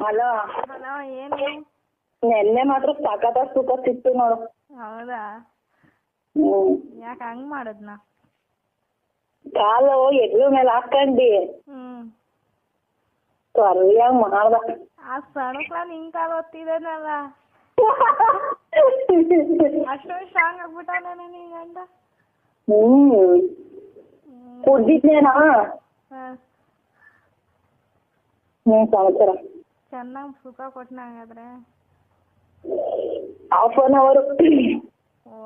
Hello hello ಏನು ನೆನ್ನೆ ಮಾತ್ರ ಸಖತ್ತಾಗಿ ತೂಕ ಸಿಕ್ತು ನೋಡು. ಹೌದಾ ಯಾಕೆ ಹಂಗ್ ಮಾಡದ್ನ? ಕಾಲು ಎಗ್ಲು ಮೇಲೆ ಹಾಕೊಂಡಿ ಸರಿಯಾಗಿ ಮಾಡ್ದ. ಆ ಸಣಕ್ಲ ನಿನ್ ಕಾಲು ಒತ್ತಿದೇನಲ್ಲ ಅಷ್ಟೊಂದು ಸ್ಟ್ರಾಂಗ್ ಆಗ್ಬಿಟ್ಟವನೇ ನೀನ್ ಗಂಡ. ಕುಡ್ದಿದ್ನೇನಾ ಸಮಾಚಾರ ಚೆನ್ನಾಗ್ ಸುಖ ಕೊಟ್ನ ಹಾಗಾದ್ರೆ. Half an hour. ಓ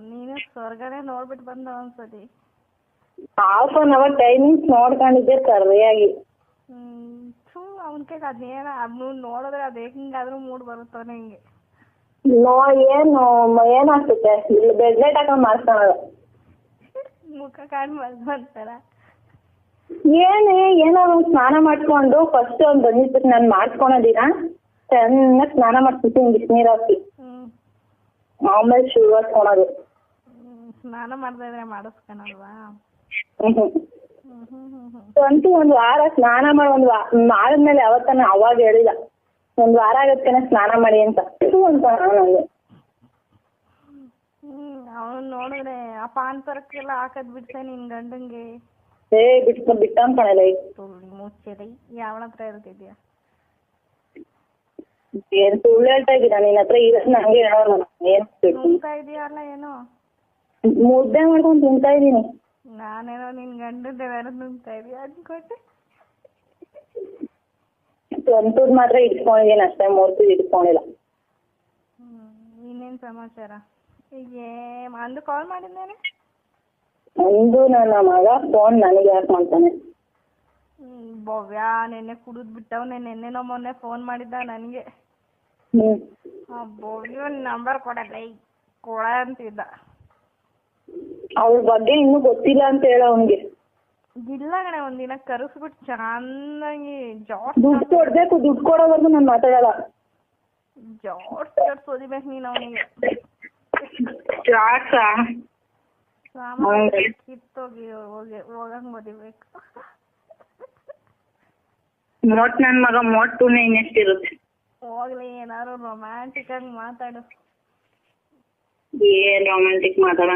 ನೀನು ಸ್ವರ್ಗನೇ ನೋಡ್ಬಿಟ್ಟು ಬಂದ ಒಂದ್ಸತಿ. ಹಾಫ್ ಅನ್ ಅವರ್ ಟೈಮಿಂಗ್ಸ್ ನೋಡ್ಕೊಂಡಿದ್ದೆ ಸರಿಯಾಗಿ. ಅವನ ಕೈಗೆ ಅದೇನ ಅದನ್ನು ನೋಡಿದ್ರೆ ಅದ್ ಹೆಂಗಾದ್ರೂ ಮೂಡ್ ಬರುತ್ತವ ನಿಂಗೆ. ಏನು ಏನಾಗ್ತೈತೆ ಇಲ್ಲಿ ಬೆಡ್ಲೈಟ್ ಹಾಕೊಂಡ್ ಮಾಡ್ಕೊಳೋದು. ಮುಖ ಕಾಣ್ ಅಂತಾರ. ಏನೋ ಸ್ನಾನ ಮಾಡ್ಕೊಂಡು ಫಸ್ಟ್ ಒಂದ್ ಬಂದಿತ್ತು ನಾನು ಮಾಡ್ಕೊಳೋದಿನ ಚೆನ್ನಾಗಿ ಸ್ನಾನ ಮಾಡ್ತಿದ್ದೀನಿ ಬಿಸಿನೀರ್ ಹಾಕಿ. ಆಮೇಲೆ ಶೂ ಹಾಕೊಳೋದು. ಸ್ನಾನ ಮಾಡ್ತಾ ಇದ್ರೆ ಮಾಡಿಸ್ಕೊಳಲ್ವಾ? ಅಂತೂ ಒಂದ್ ವಾರ ಸ್ನಾನ ಮಾಡಿ ಮಾಡಿದ್ಮೇಲೆ ಯಾವತ್ತನ ಅವಾಗ ಹೇಳಿಲ್ಲ ಒಂದ್ ವಾರ ಆಗತ್ತೇನೆ ಸ್ನಾನ ಮಾಡಿ ಅಂತ ನಂಗೆ. ಅವನು ನೋಡಿದ್ರೆ ಆ ಪಾನ್ ಪರಕ್ಕೆಲ್ಲ ಹಾಕದ್ ಬಿಡ್ತೆ ನಿನ್ ಗಂಡಂಗೆ. ಬಿಟ್ಟ ಅನ್ಕೊಳಲ್ಲ ಮುಚ್ಚರಿ ಯಾವಳ ಹತ್ರ ಇರ್ತಿದ್ಯಾ? ಏನ್ ಸುಳ್ಳು ಹೇಳ್ತಾ ಇದ್ದೀರಾ? ನಿನ್ ಹತ್ರ ಇರೋದ್ ನಂಗೆ ಹೇಳೋಣ. ಏನ್ ತಿಂತಾ ಇದೀಯಲ್ಲ ಏನೋ ಮುದ್ದೆ ಮಾಡ್ಕೊಂಡ್ ತಿಂತಾ ಇದೀನಿ. ನಾನೇನೋ ನಿನ್ ಗಂಡಂದೆ ಬೇರೆ ತಿಂತಾ ಇದೀಯ ಅನ್ಕೊಟ್ಟೆ. ಒಂತೂರ್ ಮಾತ್ರ ಇಟ್ಕೊಂಡಿದೀನಿ ಅಷ್ಟೇ, ಮೂರ್ತಿ ಇಟ್ಕೊಂಡಿಲ್ಲ. ಇನ್ನೇನ್ ಸಮಾಚಾರ? ಈಗ ಅಂದು ಕಾಲ್ ಮಾಡಿದ್ದೇನೆ. ಒಂದು ನನ್ನ ಮಗ ಫೋನ್ ನನಗೆ ಯಾಕೆ ಮಾಡ್ತಾನೆ? ಭವ್ಯ ನೆನ್ನೆ ಕುಡಿದ್ ಬಿಟ್ಟವನೆ. ನೆನ್ನೆನೋ ಮೊನ್ನೆ ಫೋನ್ ಮಾಡಿದ್ದ ನನ್ಗೆ. ಭವ್ಯ ನಂಬರ್ ಕೊಡ ಅಂತಿದ್ದ. ಅವ್ರ ಬಗ್ಗೆ ಇನ್ನೂ ಗೊತ್ತಿಲ್ಲ ಅಂತ ಹೇಳ ಅವನ್ಗೆ. ಇಲ್ಲ ಕಣೆ, ಒಂದಿನ ಕರೆಸ್ಬಿಟ್ಟು ಚೆನ್ನಾಗಿ ದುಡ್ಡು ಕೊಡ್ಬೇಕು. ದುಡ್ಡು ಕೊಡೋವರೆಗೂ ನಾನು ಮಾತಾಡಲ್ಲ. ಜಾಡ್ಸ್ ಓದಿಬೇಕು ನೀನು ಅವನಿಗೆ. ಕಿತ್ತೋಗಿ ಹೋಗಂಗ್ ಓದಿಬೇಕು. ಮೋಟ್ ನನ್ ಮಗ ಮೋಟುನೇ ಇನ್ನೆಷ್ಟಿರುತ್ತೆ. ಹೋಗ್ಲಿ, ಏನಾದ್ರು ರೊಮ್ಯಾಂಟಿಕ್ ಆಗಿ ಮಾತಾಡು. ಏನ್ ರೊಮ್ಯಾಂಟಿಕ್ ಮಾತಾಡ?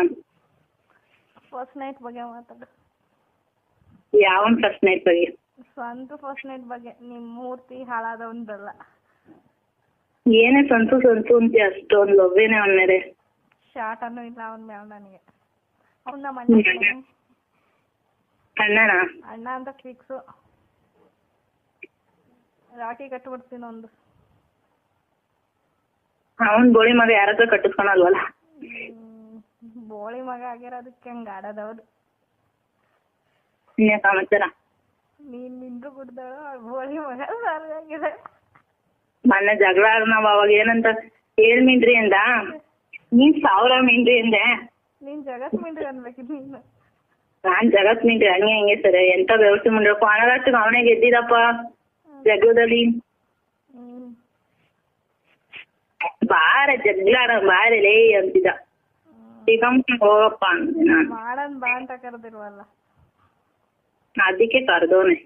ಫಸ್ಟ್ ನೈಟ್ ಬಗ್ಗೆ ಮಾತಾಡು. ಯಾವನ್ ಫಸ್ಟ್ ನೈಟ್ ಬಗ್ಗೆ? ಸ್ವಂತ ಫಸ್ಟ್ ನೈಟ್ ಬಗ್ಗೆ. ನಿಮ್ ಮೂರ್ತಿ ಹಾಳಾದವನ್ದಲ್ಲ. ಏನೇ ಸಂತು ಅಂತ ಅಷ್ಟೊಂದು ಲವ್ವೇನೆ ಅವನ ಮೇಲೆ. ಶಾರ್ಟ್ ಅನ್ನೋ ಇಲ್ಲ ಅವನ್ ಮೇಲೆ ನನಗೆ. ಅವನ ಅಣ್ಣನಾ? ಅಣ್ಣ ಅಂತ ಫಿಕ್ಸು. ರಾಖಿ ಕಟ್ಬಿಡ್ತೀನಿ ಒಂದು. ಅವನ್ ಬೋಳಿ ಮಗ ಯಾರತ್ರ ಕಟ್ಟಿಸ್ಕೊಳಲ್ವಲ್ಲ. ಬೋಳಿ ಮಗ ಆಗಿರೋದಕ್ಕೆ ಹಂಗ ಆಡೋದವ್ರು. ಇನ್ನೇ ಸಮಾಚಾರ? ನೀನ್ ನಿಂದು ಕುಡ್ದಾಳು, ಬೋಳಿ ಮಗ ಸಾಲಾಗಿದೆ. ಮೊನ್ನೆ ಜಗಳ ನಾವ್ ಅವಾಗ ಏನಂತ ಹೇಳ್ಮಿನ್ರಿ ಅಂದ, ನೀನ್ 1000 ಮೀನ್ರಿ ಅಂದೆ. ನೀನ್ ಜಗತ್ ಮೀನ್ರಿ ಅನ್ಬೇಕಿದ್ ನೀನು. ನಾನ್ ಜಗತ್ ಮೀನ್ರಿ ಹಂಗೆ ಸರಿ. ಎಂತ ವ್ಯವಸ್ಥೆ ಮಾಡ್ಬೇಕು. ಅನಗಷ್ಟಕ್ಕೆ ಅವನೇ ಗೆದ್ದಿದಪ್ಪ ಜಗಳದಲ್ಲಿ. ಬಾರ ಜಗ್ಲಾಡ ಬಾರಲೇ ಅಂತಿದ್ದ. ಹೋಗಪ್ಪ ಅಂದೆ ನಾನು. ಮಾಡನ್ ಬಾ ಅಂತ ಕರೆದಿಲ್ವಲ್ಲ, ಅದಕ್ಕೆ ಕರ್ದೋನೆ.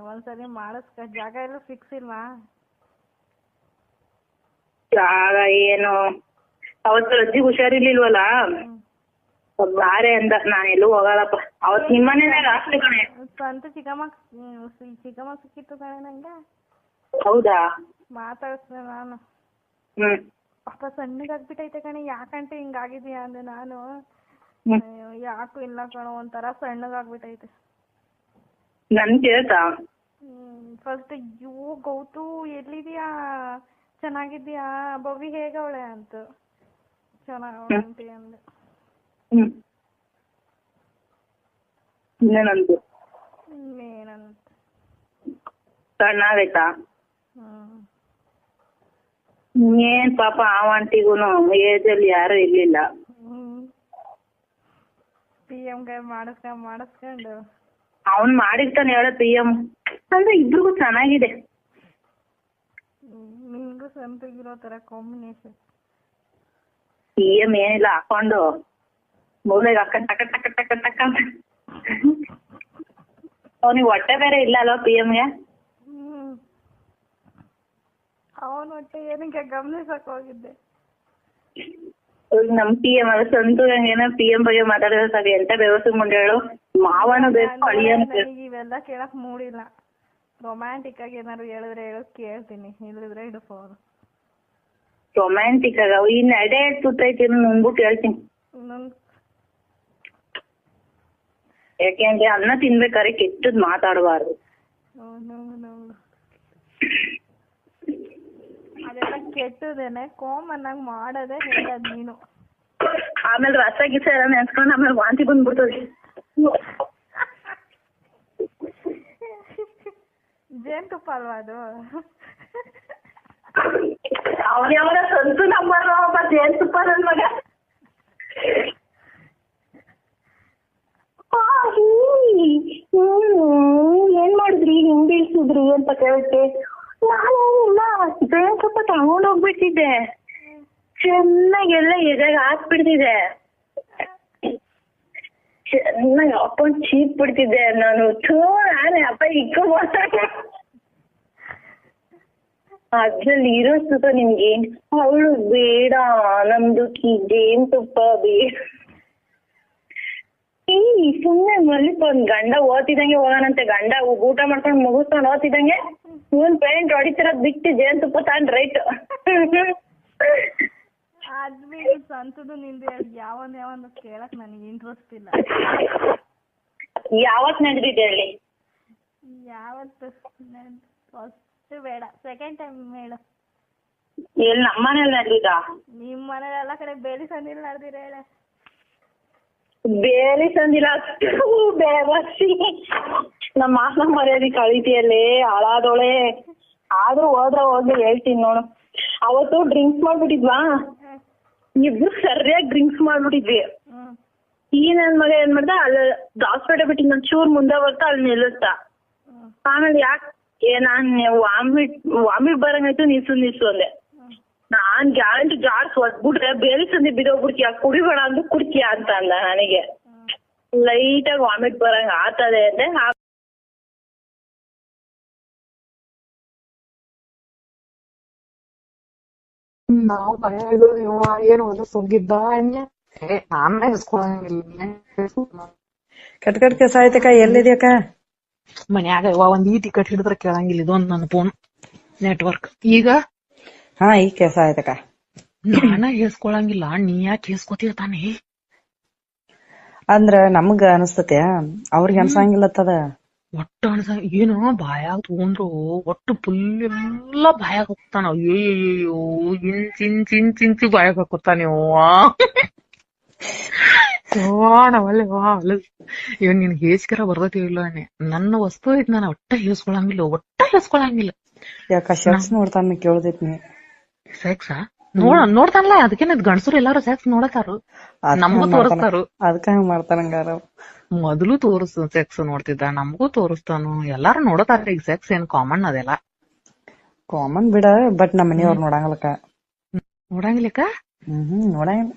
ಒಂದ್ಸರಿ ಮಾಡಿಸ್ಕ. ಜಾಗ ಎಲ್ಲ ಫಿಕ್ಸ್ ಇಲ್ವಾ? ಜಾಗ ಏನು ಅವತ್ತು ಅಜ್ಜಿ ಹುಷಾರಿರ್ಲಿಲ್ವಲ್ಲ, ಬಾರೆ ಅಂದ. ನಾನೆಲ್ಲೂ ಹೋಗಲ್ಲಪ್ಪ. ಅವತ್ ನಿಮ್ಮನೆ ಅಷ್ಟು ಕಣೆ. ಸ್ವಂತ ಚಿಕ್ಕಮ್ಮ ಸಿಕ್ಕಿತ್ತು ಕಣೆ ನಂಗೆ. ಹೌದಾ? ಮಾತಾಡ್ಸ್ದೆ ನಾನು. ಪಾಪ ಸಣ್ಣಗಾಗ್ಬಿಟ್ಟೈತೆ ಕಣೆ. ಯಾಕಂటే ಹಿಂಗಾಗಿದ್ಯಾ ಅಂದೆ ನಾನು. ಯಾಕು ಇಲ್ಲ ಕಣೋ, ಒಂಥರ ಸಣ್ಣಗಾಗ್ಬಿಟ್ಟೈತೆ. ನನ್ ಕೇಳ್ತಾ? ಫಸ್ಟ್ ಗೌತು ಎಲ್ಲಿದ್ಯಾ, ಚೆನ್ನಾಗಿದ್ಯಾ, ಭವ್ಯ ಹೇಗವಳೆ ಅಂತ. ಚೆನ್ನಾಗವಳೆ ಅಂತ ಅಂದೆ. ಇನ್ನೇನಂತ? ಏನಂತ ಸಣ್ಣಾಗೈತಾ? ಏನ್ ಪಾಪ ಆ ಆಂಟಿಗೂನು ಏಜಲ್ಲಿ ಯಾರು ಇರ್ಲಿಲ್ಲ. PM ಮಾಡಿಸ್ಕೊಂಡು ಅವ್ನ್ ಮಾಡಿರ್ತಾನೆ ಹೇಳ PM ಅಂದ್ರೆ ಇಬ್ರಿಗೂ ಚೆನ್ನಾಗಿದೆ. ನಿಂಗೂ ಸಂತಗಿರೋ ತರ ಕಾಂಬಿನೇಷನ್. PM ಏನಿಲ್ಲ, ಹಾಕೊಂಡು ಮೂಲೆಗೆ ಹಾಕೊಂಡ್ ಟಕ ಟಕ ಟಕ ಟಕ. ಅವನಿಗೆ ಹೊಟ್ಟೆ ಬೇರೆ ಇಲ್ಲ ಅಲ್ವಾ PM ಗೆ? ಅವನ್ ಒಟ್ಟೆ ಏನಕ್ಕೆ ಗಮನಿಸಕ್ ಹೋಗಿದ್ದೆ. ನಮ್ PM ಅದ ಸಂತು ಏನೋ PM ಬಗ್ಗೆ ಮಾತಾಡಿದ್ರೆ ಸಾಕು ಎಂತ ವ್ಯವಸ್ಥೆ ಮುಂಡೇಳು ಮಾವನು ಬೇಕು ಅಳಿಯನು ಬೇಕು. ಇವೆಲ್ಲ ಕೇಳಕ್ ಮೂಡಿಲ್ಲ. ರೊಮ್ಯಾಂಟಿಕ್ ಆಗಿ ಏನಾದ್ರು ಹೇಳಿದ್ರೆ ಕೇಳ್ತೀನಿ, ಇಲ್ಲದ್ರೆ ಇಡು ಫೋನ್. ರೊಮ್ಯಾಂಟಿಕ್ ಆಗ ಇನ್ ಎಡೆ ಸುತ್ತೈತಿ ನುಂಗ್ಬಿಟ್ಟು ಹೇಳ್ತೀನಿ. ಯಾಕೆಂದ್ರೆ ಅನ್ನ ತಿನ್ಬೇಕಾದ್ರೆ ಕೆಟ್ಟದ್ ಮಾತಾಡಬಾರ್ದು. ಅದೆಲ್ಲ ಕೆಟ್ಟದೇನೆ, ಕಾಮನ್ ಆಗಿ ಮಾಡೋದೇ ಹೇಳದ್ ನೀನು. ಆಮೇಲೆ ರಸ ಗಿಸ ಎಲ್ಲ ನೆನ್ಸ್ಕೊಂಡು ಆಮೇಲೆ ವಾಂತಿ ಬಂದ್ಬಿಡ್ತದೆ. ಜೇನುತುಪ್ಪ ಅಲ್ವಾ ಅದು? ಅವನ ಯಾವಾಗ ಸಂತು ನಂಬರ್ ಜೇನುತುಪ್ಪ ನನ್ ಮಗ. ಏನ್ ಮಾಡಿದ್ರಿ ಹಿಂಗ್ ಬೀಳ್ಸಿದ್ರಿ ಅಂತ ಕೇಳಕ್ಕೆ ನಾನು ಇಲ್ಲ ಜೇನುತುಪ್ಪ ತಗೊಂಡೋಗ್ಬಿಟ್ಟಿದ್ದೆ, ಚೆನ್ನಾಗೆಲ್ಲ ಎದೆಗೆ ಹಾಕ್ಬಿಡ್ತಿದ್ದೆ, ಚೆನ್ನಾಗಿ ಹಾಕೊಂಡ್ ಚೀಪ್ ಬಿಡ್ತಿದ್ದೆ ನಾನು. ನಾನೇ ಅಪ್ಪ ಇಕ್ಕೋ ಅದ್ರಲ್ಲಿ ಇರೋ ಸುತ ನಿಮ್ಗೆ ಅವಳು ಬೇಡ ನಮ್ದು ಜೇನುತುಪ್ಪ ಬೇಡ. ಸುಮ್ನೆ ಮಲ್ಲಿಕೊಂಡ್ ಗಂಡ ಓದ್ತಿದಂಗೆ ಹೋಗೋಣಂತೆ, ಗಂಡ ಊಟ ಮಾಡ್ಕೊಂಡ್ ಮುಗಿಸ್ಕೊಂಡ್ ಓದ್ತಿದಂಗೆ ಇವನ್ ಪೇಂಟ್ ಹೊಡಿತಿರೋದ್ ಬಿಟ್ಟು ಜೇನುತುಪ್ಪ ತಗೊಂಡ್ ರೈಟ್. ಅದ್ವಿ ಸಂತದು ನಿಂದು ಯಾವಂದು ಕೇಳಕ್ ನನಗೆ ಇಂಟ್ರೆಸ್ಟ್ ಇಲ್ಲ. ಯಾವತ್ ನಡೆದಿದೆ ಹೇಳಿ? ಯಾವತ್ತು ಫಸ್ಟ್ ಬೇಡ, ಸೆಕೆಂಡ್ ಟೈಮ್ ಬೇಡ. ಎಲ್ಲಿ ನಮ್ಮ ಮನೇಲಿ ನಡೆದಿದ್ದ? ನಿಮ್ ಮನೇಲಿ ಎಲ್ಲ ಕಡೆ ಬೇಲಿ ಸಂದಿಲ್ ನಡೆದಿರ ಹೇಳ. ಬೇರೆ ಸಂದಿಲ್ಲ ಬೇವರ್ಸಿ ನಮ್ಮ ಮಾಸನ ಮರ್ಯಾದೆ ಕಳಿತಿಯಲ್ಲೇ ಹಾಳಾದೋಳೆ. ಆದ್ರೂ ಹೋಗ್ಲಿ ಹೇಳ್ತೀನಿ ನೋಡು. ಅವತ್ತು ಡ್ರಿಂಕ್ಸ್ ಮಾಡ್ಬಿಟ್ಟಿದ್ವಾ, ಇಬ್ರು ಸರಿಯಾಗಿ ಡ್ರಿಂಕ್ಸ್ ಮಾಡ್ಬಿಟ್ಟಿದ್ವಿ. ಈ ನನ್ ಮಗ ಏನ್ ಮಾಡ್ದ, ಅಲ್ಲಿ ಹಾಸ್ಪಿಟಲ್ ಬಿಟ್ಟು ಇನ್ನೊಂದ್ ಚೂರ್ ಮುಂದೆ ಬರ್ತಾ ಅಲ್ಲಿ ನಿಲ್ಲುತ್ತಾ. ಆಮೇಲೆ ಯಾಕೆ ನಾನ್ ವಾಮಿಟ್ ಬರಂಗಾಯ್ತು, ನಿಲ್ಸು ಅಂದೆ. ನಾನ್ ಗ್ಯಾರಂಟಿ ಜಾಡ್ಸ್ ಹೊಡ್ಬಿಟ್ರೆ ಬೇರೆ ಸಂದಿ ಬಿದೋಗ್ಬಿಡ್ತೀಯ, ಕುಡಿಬೇಡ ಅಂತ ಕುಡ್ತೀಯ ಅಂತ ಅಂದ. ನನಗೆ ಲೈಟ್ ಆಗಿ ವಾಮಿಟ್ ಬರಂಗ ಆತದೆ ಅಂದೆ. ನಾವು ಭಯ ಏನು ಸುಗ್ಗಿದ್ದ ಆಮೇಲೆ ಇಸ್ಕೊಳಂಗಿಲ್ಲ. ಕಟ್ ಕೆಸ ಆಯ್ತಕ್ಕ, ಎಲ್ಲಿದ್ಯಕ್ಕ? ಮನ್ಯಾಗ ಒಂದ್ ಈ ಟಿಕೆಟ್ ಹಿಡಿದ್ರೆ ಕೇಳಂಗಿಲ್ಲ, ಇದೊಂದ್ ನನ್ನ ಫೋನ್ ನೆಟ್ವರ್ಕ್. ಈಗ ಹಾ ಈಗ ಕೆಸ ಆಯ್ತಕ್ಕ. ನಾನ ಹೇಳ್ಸ್ಕೊಳಂಗಿಲ್ಲ, ನೀ ಯಾಕೆ ಹೇಳ್ಸ್ಕೊತೀಯ ತಾನೇ? ಅಂದ್ರ ನಮಗ ಅನಸ್ತತೆ, ಅವ್ರಿಗೆ ಅನ್ಸಂಗಿಲ್ಲತ್ತದ. ಒಟ್ಟು ಅನ್ಸ ಏನು ಬಾಯಾಗ ತಗೊಂಡ್ರು ಒಟ್ಟು ಫುಲ್ ಎಲ್ಲ ಬಾಯಾಗ ಹೋಗ್ತಾನ. ಅಯ್ಯೋ ಇಂಚು ಬಾಯಾಗ ಹಾಕೋತಾನೆ. ಇವನ್ ನಿನ್ ಹೇಸ್ಕರ ಬರ್ತೈತಿ ಇಲ್ಲ, ನನ್ನ ವಸ್ತು ಐತ್, ನಾನು ಒಟ್ಟ ಹೇಳ್ಸ್ಕೊಳಂಗಿಲ್ಲ. ಯಾಕ ಶರ್ಟ್ಸ್ ನೋಡ್ತಾನ ಕೇಳ್ದೈತ್ ನೀ? ಸೆಕ್ಸ ನೋಡ್ತಾನಲ್ಲ, ಅದಕ್ಕೇನ ಗಂಡಸರು ಎಲ್ಲಾರು ಸೆಕ್ಸ್ ನೋಡತಾರು, ನಮಗೂ ತೋರಿಸ್ತಾರು. ಅದಕ್ಕ ಹಂಗ ಮಾಡ್ತಾನಂಗಾರ. ಮೊದಲು ಸೆಕ್ಸ್ ನೋಡ್ತಿದ್ದ, ನಮಗೂ ತೋರಿಸ್ತಾನು, ಎಲ್ಲಾರು ನೋಡತಾರ. ಈಗ ಸೆಕ್ಸ್ ಏನ್ ಕಾಮನ್ ಅದೆಲ್ಲ ಕಾಮನ್ ಬಿಡ, ಬಟ್ ನಮ್ಮ ಮನೆಯವ್ರು ನೋಡಂಗಿಲ್ಲಕ್ಕ. ನೋಡಂಗಿಲ್ಲಕ್ಕ? ನೋಡಂಗಿಲ್ಲ.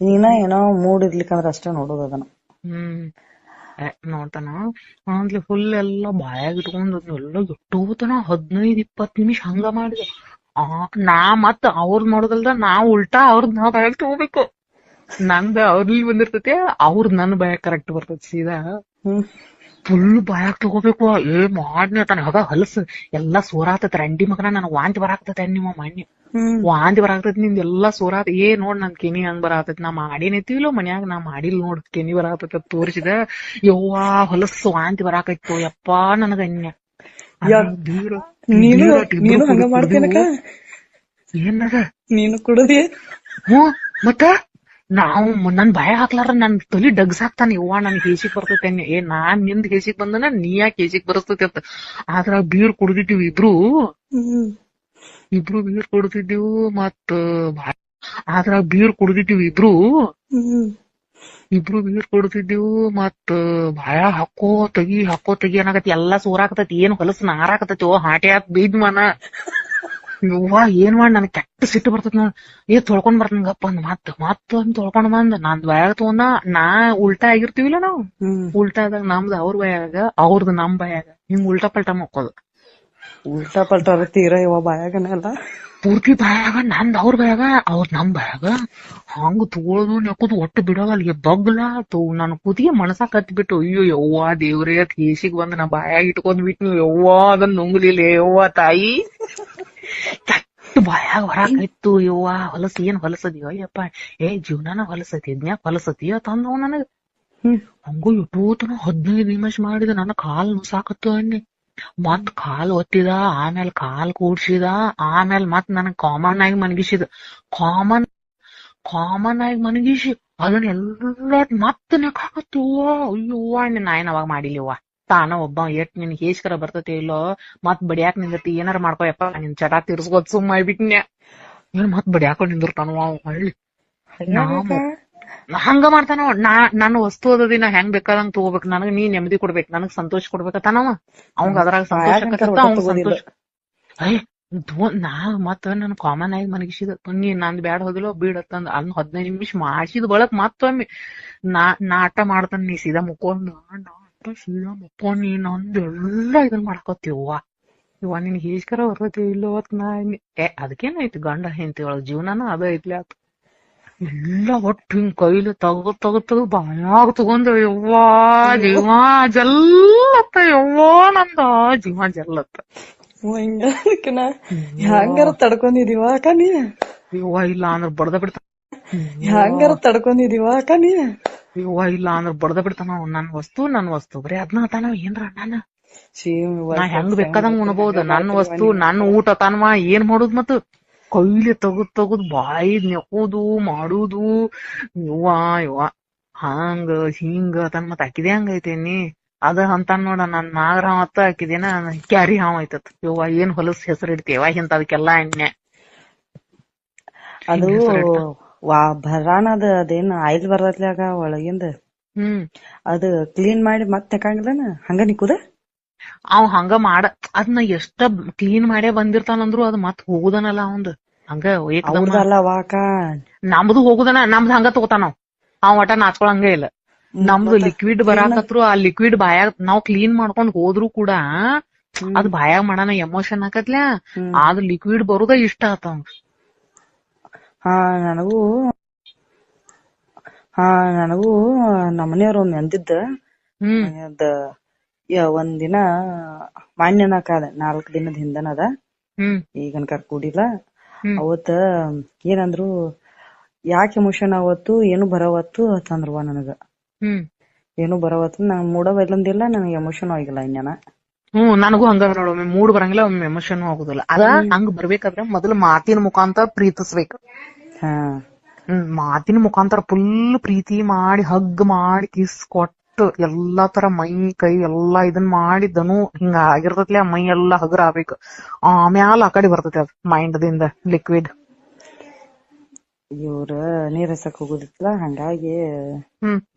ನೀನ ಏನೋ ಮೂಡ್ ಇರ್ಲಿಕ್ಕಂದ್ರ ಅಷ್ಟೇ ನೋಡೋದು ಅದನ್ನ. ನೋಡ್ತಾನ ಅಂದ್ಲಿ ಫುಲ್ ಎಲ್ಲ ಬಾಯಾಗ ಇಟ್ಕೊಂಡ್ ಎಲ್ಲ ಎಟ್ಟೋತನ 15-20 ನಿಮಿಷ ಹಂಗ ಮಾಡಿದ. ನಾ ಮತ್ ಅವ್ರ ನೋಡದಲ್ದ ನಾ ಉಲ್ಟಾ ಅವ್ರದ್ ನಾವ್ ಬಾಯಾಗ ತಗೋಬೇಕು. ನಂದ ಅವ್ರಲ್ಲಿ ಬಂದಿರ್ತೈತಿ, ಅವ್ರದ್ ನನ್ ಬಾಯಾಗ ಕರೆಕ್ಟ್ ಬರ್ತೈತಿ. ಸೀದಾ ಫುಲ್ ಬಾಯಾಗ ತಗೋಬೇಕು. ಮಾಡ್ನಿ ತಾನ ಆಗ ಹಲಸ್ ಎಲ್ಲಾ ಸೋರಾತತ್. ರಂಡಿ ಮಗನ ನನಗ್ ವಾಂತಿ ಬರಾಕ್ತೈತೆ. ನಿಮ್ಮ ಮಣ್ಣಿ ವಾಂತಿ ಬರಾಕ್ತೈತಿ, ನಿಂದ ಎಲ್ಲಾ ಸೋರಾತ. ನೋಡ್ ನನ್ ಕೆನಿ ಹಂಗ್ ಬರಾತೈತಿ. ನಾ ಮಾಡಿನೈತಿಲೋ ಮನ್ಯಾಗ, ನಾ ಮಾಡಿಲ್ ನೋಡ್ ಕೆನಿ ಬರಾತೈತಿ ತೋರಿಸಿದ. ಯವ್ವಾ ಹೊಲಸ್ ವಾಂತಿ ಬರಾಕೈತು ಯಪ್ಪಾ ನನಗ ಅನ್ಯ. ನೀನು ಹಂಗ ಮಾಡ್ತೇನಕ್ಕ? ಏನದ ನೀನು ಕುಡದಿ? ಮತ್ತ ನಾವು ನನ್ ಬಾಯ ಹಾಕ್ಲಾರ ನನ್ ತಲಿ ಡಗ್ಸ್ ಹಾಕ್ತಾನ. ಯವ್ವಾ ನನ್ ಹೇಸಿಗ್ ಬರ್ತೈತೆ. ನಾನ್ ನಿಂದ್ ಹೇಸಿಗ್ ಬಂದನ, ನೀ ಯಾಕೆ ಹೇಸಿಗ್ ಬರಸ್ತೈತಿ ಅಂತ. ಆದ್ರ ಬೀರ್ ಕುಡ್ದಿಟ್ಟಿವಿ ಇಬ್ರು ಬೀರ್ ಕುಡ್ದಿದ್ದೀವು. ಮತ್ ಬೀರ್ ಕುಡ್ದಿದ್ದೀವು ಮತ್ ಬಾಯ ಹಾಕೋ ತೆಗಿ ಏನಾಗತಿ, ಎಲ್ಲಾ ಸೋರಾಕತೈತಿ. ಏನ್ ಹೊಲಸ್ ನಾರಾಕತೈತಿ. ಹಾಟೆ ಹಾಕ್ ಬೀದ್ ಮನ. ಯವ್ವಾ ಏನ್ ಮಾಡಿ ನನ್ ಕೆಟ್ಟ ಸಿಟ್ಟು ಬರ್ತೈತಿ ನೋಡ್. ತೊಳ್ಕೊಂಡ್ ಬರ್ತನ ಗಪ್ಪ ಅಂದ್ ಮತ್ ತೊಳ್ಕೊಂಡ್ ಬಂದ್ ನಂದ್ ಬಾಯಾಗ ತಗೊಂಡ. ನಾ ಉಲ್ಟಾ ಆಗಿರ್ತೀವಿಲ್ಲ ನಾವು, ಉಲ್ಟಾ ಆದಾಗ ನಮ್ದು ಅವ್ರ ಬಾಯಾಗ, ಅವ್ರದ್ದು ನಮ್ ಬಾಯಾಗ, ಹಿಂಗ್ ಉಲ್ಟಾ ಪಲ್ಟಾ ಮಕ್ಕೋದು. ಉಲ್ಟಾ ಪಲ್ಟಾ ತೀರಾ ಇವ ಬಾಯಾಗನೆಲ್ಲ ಪೂರ್ತಿ ಬಾಯಾಗ ನಂದ್ ಅವ್ರ ಬಾಯಾಗ ಅವ್ರ ನಮ್ ಬಾಯಾಗ ಹಂಗ ತಗೊಳೋದು ನೆಕೋದು ಒಟ್ಟು ಬಿಡೋಲ್ಲ ಅಲ್ಲಿಗೆ ಬಗ್ಲ ನನ್ ಕುದಿಗೆ ಮನಸ ಕತ್ಬಿಟ್ಟು ಅಯ್ಯೋ ಯವ್ವ ದೇವ್ರೇ ಕೇಸಿಗ್ ಬಂದ್ ನಾ ಬಾಯಾಗ ಇಟ್ಕೊಂಡ್ ಬಿಟ್ಟು ಯವ್ವ ಅದನ್ನ ನುಂಗ್ಲಿಲ್ಲ ಯವ್ವ ತಾಯಿ ಕೆಟ್ಟ ಬಾಯಾಗ ಹೊರಾಕೈತು ಯವ್ವ ಹೊಲಸ ಏನ್ ಹೊಲಸದಿ ಅಯ್ಯಪ್ಪ ಜೀವನಾನ ಹೊಲಸತಿ ಇದ್ನ್ಯಾಕ ಹೊಲಸತಿ ತಂದವ್ ನನಗ ಹಂಗು ಇಟ್ಟೋತನ 15 ನಿಮಿಷ ಮಾಡಿದ ನನ್ನ ಕಾಲ್ ನುಸಾಕತ್ತು ಅನ್ನಿ ಮತ್ ಕಾಲ್ ಒತ್ತಿದ ಆಮೇಲೆ ಕಾಲ್ ಕೂಡ್ಸಿದ ಆಮೇಲೆ ಮತ್ ನನಗ್ ಕಾಮನ್ ಆಗಿ ಮನಗಿಸಿದ ಕಾಮನ್ ಆಗಿ ಮನಗಿಸಿ ಅದನ್ನೆಲ್ಲ ಮತ್ ನೆಕಾಕತ್ತೀವ್ವ ಅಯ್ಯವ್ವ ನಾಯನ್ ಅವಾಗ ಮಾಡಿಲಿವ್ವ ತಾನ ಒಬ್ಬ ಎಟ್ ನಿನ್ ಹೇಸ್ಕರ ಬರ್ತತಿ ಇಲ್ಲೋ ಮತ್ ಬಡಿಯಾಕ್ ನಿಂದತಿ ಏನಾರ ಮಾಡ್ಕೋಯಪ್ಪ ನಿನ್ ಚಟ ತಿರ್ಸ್ಕೋದ್ ಸುಮ್ಮ ಮಾಡ್ಬಿಟ್ನ್ಯ ಏನ್ ಮತ್ ಬಡಿಯಾಕೊಂಡ್ ನಿಂದಿರ್ತಾನವ ಹಳ್ಳಿ ಹಂಗ ಮಾಡ್ತಾನ ನನ್ನ ವಸ್ತು ಓದದಿ ನಾ ಹೆಂಗ್ ಬೇಕಾದಂಗ್ ತಗೋಬೇಕು ನನಗ್ ನೀ ನೆಮ್ಮದಿ ಕೊಡ್ಬೇಕು ನನಗ್ ಸಂತೋಷ ಕೊಡ್ಬೇಕತ್ತಾನವ ಅವಂಗ ಅದ್ರಾಗ ಸಂತೋಷ ಅವಂಗ ಸಂತೋಷ ನಾ ಮತ್ತ ನನ್ ಕಾಮನ್ ಆಗಿ ಮನಗಿಸಿದ ನೀ ನಂದ್ ಬ್ಯಾಡ ಹೋದಿಲ್ಲ ಬೀಡತ್ತಂದ ಅದ್ 15 ನಿಮಿಷ ಮಾಡ್ಸಿದ ಬಳಕ್ ಮತ್ತೊಮ್ಮೆ ನಾಟ ಮಾಡ್ತಾನ ನೀ ಸೀದಾ ಮುಕ್ಕೊಂಡ್ ಸೀದಾ ಮುಕ್ಕೊಂಡ್ ನೀ ನಂದೆಲ್ಲ ಇದನ್ ಮಾಡ್ಕೋತೀವ್ವ ಇವ ನಿನ್ ಹೇಸ್ಕರ ಬರ್ತೈತಿ ಇಲ್ಲವತ್ ನಾ ಅದಕ್ಕೇನೈತಿ ಗಂಡ ಹೆಂಡತಿ ಒಳಗ್ ಜೀವನಾನ ಅದ ಐತ್ಲಿ ಆತ ಎಲ್ಲ ಒಟ್ಟು ಹಿಂಗ್ ಕೈಲಿ ತಗದ್ ಬಾಯಾಗ ತಗೊಂಡ ಯವ್ವಾ ಜೀವ ಜಲ್ಲತ್ತ ಯವ್ವಾ ನಂದ ಜೀವ ಜಲ್ಲತ್ತ ಹ್ಯಾಂಗಾರ ತಡ್ಕೊಂಡಿದೀವ ಅಕ್ಕ ನೀ ಯವ್ವ ಇಲ್ಲ ಅಂದ್ರ ಬಡ್ದ ಬಿಡ್ತಾನ ಹ್ಯಾಂಗಾರ ತಡ್ಕೊಂಡಿದೀವ ಅಕ್ಕ ನೀ ಯವ್ವ ಇಲ್ಲ ಅಂದ್ರ ಬಡ್ದ ಬಿಡ್ತಾನ ನನ್ ವಸ್ತು ಬರೀ ಅದ್ನ ತಾನ ಏನ್ರ ನಾನ ನಾ ಹೆಂಗ್ ಬೇಕಾದಂಗ ಉಣಬಹುದು ನನ್ ವಸ್ತು ನನ್ ಊಟ ತಾನವ ಏನ್ ಮಾಡುದ್ ಮತ್ ಕೈಲಿ ತಗದ್ ಬಾಯಿ ನೆಕೋದು ಮಾಡುದು ಯವ್ವ ಹಂಗ ಹಿಂಗ ತನ್ ಮತ್ ಹಾಕಿದೆ ಹಂಗೈತೇನಿ ಅದ ಅಂತ ನೋಡ ನನ್ ನಾಗರ ಮತ್ತ ಹಾಕಿದೇನ ಕ್ಯಾರಿ ಹಾವ್ ಐತತ್ ಯವ್ವ ಏನ್ ಹೊಲಸ್ ಹೆಸರು ಇಡ್ತೇವ ಇಂತ ಅದಕ್ಕೆಲ್ಲಾ ಎಣ್ಣೆ ಅದು ಭರಾಣದ ಅದೇನ್ ಆಯಿಲ್ ಬರ್ತೈತ್ಲಾಗ ಒಳಗಿಂದ ಅದ್ ಕ್ಲೀನ್ ಮಾಡಿ ಮತ್ ನೆಕಾಂಗಿಲ್ಲನ ಹಂಗ ನಿಕ್ಕುದ ಅವ್ ಹಂಗ ಅದ್ನ ಎಷ್ಟ ಕ್ಲೀನ್ ಮಾಡೇ ಬಂದಿರ್ತಾನಂದ್ರು ಅದ್ ಮತ್ ಹೋಗುದನಲ್ಲ ಅವಂದ್ ಹಂಗ ನಮ್ದು ಹೋಗುದನ ನಮ್ದು ಹಂಗ ತಗೋತಾನ ಅವ್ ಒಟ ನಾಚ್ಕೊಳಂಗೇ ಇಲ್ಲ ನಮ್ದು ಲಿಕ್ವಿಡ್ ಬರಾಕತ್ರು ಆ ಲಿಕ್ವಿಡ್ ಬಾಯಾಗ ನಾವ್ ಕ್ಲೀನ್ ಮಾಡ್ಕೊಂಡ್ ಹೋದ್ರು ಕೂಡ ಅದ್ ಬಾಯಾಗ ಮಾಡಣ ಎಮೋಷನ್ ಆಕತ್ಲ್ಯಾ ಆದ್ ಲಿಕ್ವಿಡ್ ಬರುದ ಇಷ್ಟ ಆತವಂಗ ನನಗೂ ನಮ್ಮನೆಯವ್ರ ಒಂದ್ ಅಂದಿದ್ದ ಒಂದಿನ ಮಾನ್ಯನಕಾದ 4 ದಿನದ ಹಿಂದನದ ಈಗನ್ಕರ್ ಕೂಡಿಲ್ಲ ಅವತ್ತ ಏನಂದ್ರು ಯಾಕೆ ಎಮೋಷನ್ ಅವತ್ತು ಏನು ಬರವತ್ತು ಅಂತಂದ್ರವ ನನಗ ಏನು ಬರವತ್ತು ನಂಗ್ ಮೂಡವಲ್ಲಂದಿಲ್ಲ ನನಗೆ ಎಮೋಷನ್ ಆಗಿಲ್ಲ ಇನ್ಯಾನ ನನಗೂ ಹಂಗ ನೋಡೊಮ್ಮೆ ಮೂಡ್ ಬರಂಗಿಲ್ಲ ಒಮ್ಮೆ ಎಮೋಷನ್ ಆಗುದಿಲ್ಲ ಅದ ಹಂಗ ಬರ್ಬೇಕಾದ್ರೆ ಮೊದಲು ಮಾತಿನ ಮುಖಾಂತರ ಪ್ರೀತಿಸ್ಬೇಕು ಮಾತಿನ ಮುಖಾಂತರ ಫುಲ್ ಪ್ರೀತಿ ಮಾಡಿ ಹಗ್ ಮಾಡಿ ಕಿಸ್ ಕೊಟ್ಟು ಎಲ್ಲಾ ತರ ಮೈ ಕೈ ಎಲ್ಲಾ ಇದನ್ ಮಾಡಿದನು ಹಿಂಗ ಆಗಿರ್ತೈತ್ಲಿ ಆ ಮೈ ಎಲ್ಲಾ ಹಗರ ಆಗ್ಬೇಕು ಆಮ್ಯಾಲ ಆ ಕಡೆ ಬರ್ತೈತಿ ಅದ್ ಮೈಂಡ್ ದಿಂದ ಲಿಕ್ವಿಡ್ ಇವ್ರ ನೀರ್ ಹಸಕ್ ಹೋಗುದಿತ್ತಲ್ಲ ಹಂಗಾಗಿ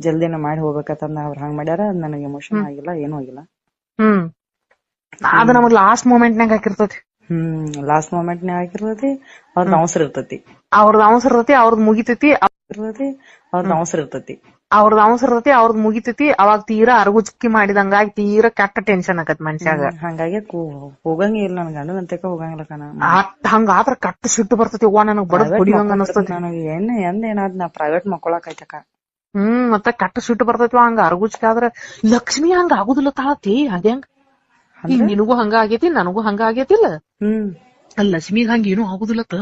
ಜಲ್ದಿನ ಮಾಡಿ ಹೋಗ್ಬೇಕಂತಂದ ಅವ್ರ ಹಂಗ್ ಮಾಡ್ಯಾರ ನನಗೆ ಎಮೋಷನ್ ಆಗಿಲ್ಲ ಏನೂ ಆಗಿಲ್ಲ ಅದ ನಮಗ್ ಲಾಸ್ಟ್ ಮೂಮೆಂಟ್ ನಾಗ ಹಾಕಿರ್ತೈತಿ ಲಾಸ್ಟ್ ಮೂಮೆಂಟ್ ನಾಗ ಹಾಕಿರ್ತೈತಿ ಅವ್ರದ್ ಅವಸರ ಇರ್ತೈತಿ ಅವ್ರದ್ ಮುಗಿತೈತಿ ಅವ್ರದ್ ಮುಗಿತೈತಿ ಅವಾಗ ತೀರಾ ಅರಗುಚ್ಕಿ ಮಾಡಿದಂಗಾಗಿ ತೀರಾ ಕೆಟ್ಟ ಟೆನ್ಷನ್ ಆಕತ್ ಮನ್ಷ್ಯಾಗ ಹಂಗಾಗಿ ಹೋಗಂಗೇ ಇಲ್ಲ ನನ್ ಗಂಡನ ಅಂತಕ ಹೋಗಂಗಿಲ್ಲ ಕಣ ಹಂಗಾದ್ರ ಕಟ್ಟ ಸಿಟ್ಟು ಬರ್ತೈತಿ ಅವ್ವ ನನಗ್ ಬಡದ್ ಹೊಡಿವಂಗ ಅನಸ್ತತಿ ನನಗೆ ಎಂದೇನಾದ್ ನಾ ಪ್ರೈವೇಟ್ ಮಕ್ಕೊಳಕೈತಕ ಮತ್ತೆ ಕಟ್ಟ ಸಿಟ್ಟು ಬರ್ತೈತಿ ಹಂಗ ಅರಗುಚ್ಕಿ ಆದ್ರ ಲಕ್ಷ್ಮಿ ಹಂಗ ಆಗುದಿಲ್ಲ ತಾಳತಿ ಅದೇಂಗ ಈಗ ನಿನಗೂ ಹಂಗ ಆಗೇತಿ ನನಗೂ ಹಂಗ ಆಗೇತಿಲ್ಲ ಲಕ್ಷ್ಮಿಗ್ ಹಂಗ ಏನೂ ಆಗುದಿಲ್ಲತ್ತ